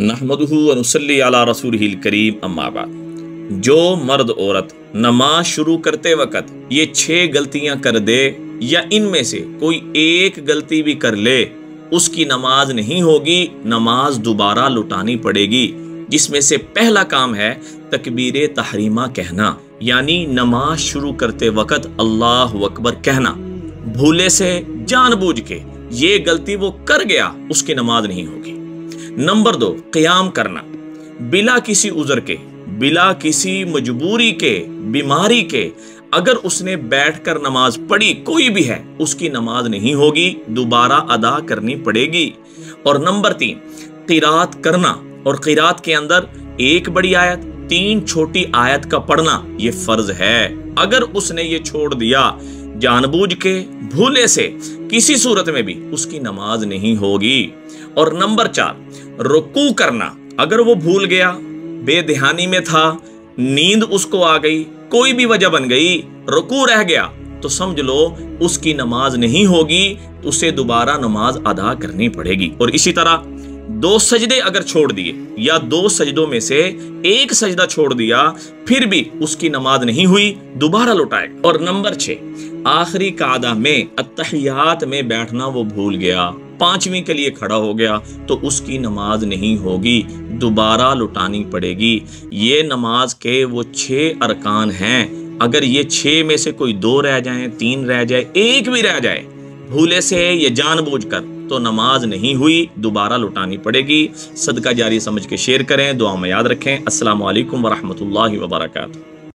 नहमदुहु व नुसल्ली अला रसूलिहिल करीम अम्मा बाद। जो मर्द औरत नमाज शुरू करते वक्त ये 6 गलतियां कर दे या इनमें से कोई एक गलती भी कर ले, उसकी नमाज नहीं होगी, नमाज दोबारा लुटानी पड़ेगी। जिसमें से पहला काम है तकबीर तहरीमा कहना, यानी नमाज शुरू करते वक्त अल्लाह अकबर कहना। भूले से जानबूझ के ये गलती वो कर गया, उसकी नमाज नहीं होगी। नंबर 2, क़याम करना बिला किसी उज़र के, बिला किसी मजबूरी के, बीमारी के। अगर उसने बैठकर नमाज पढ़ी, कोई भी है, उसकी नमाज नहीं होगी, दोबारा अदा करनी पड़ेगी। और नंबर 3, क़िरात करना, और क़िरात के अंदर 1 बड़ी आयत 3 छोटी आयत का पढ़ना ये फर्ज है। अगर उसने ये छोड़ दिया जानबूझ के, भूले से, किसी सूरत में भी, उसकी नमाज नहीं होगी। और नंबर 4, रुकू करना। अगर वो भूल गया, बेध्यानी में था, नींद उसको आ गई, कोई भी वजह बन गई, रुकू रह गया, तो समझ लो उसकी नमाज नहीं होगी, उसे दोबारा नमाज अदा करनी पड़ेगी। और इसी तरह 2 सजदे अगर छोड़ दिए या 2 सजदों में से 1 सजदा छोड़ दिया, फिर भी उसकी नमाज नहीं हुई, दोबारा लौटाएगा। और नंबर 6, आखिरी कादा में अत्तहियात में बैठना वो भूल गया, 5वीं के लिए खड़ा हो गया, तो उसकी नमाज नहीं होगी, दोबारा लुटानी पड़ेगी। ये नमाज के वो 6 अरकान हैं। अगर ये 6 में से कोई 2 रह जाएं, 3 रह जाए, 1 भी रह जाए, भूले से या जानबूझकर, तो नमाज नहीं हुई, दोबारा लुटानी पड़ेगी। सदका जारी समझ के शेयर करें, दुआ में याद रखें। अस्सलामु अलैकुम व रहमतुल्लाहि व बरकातुहू।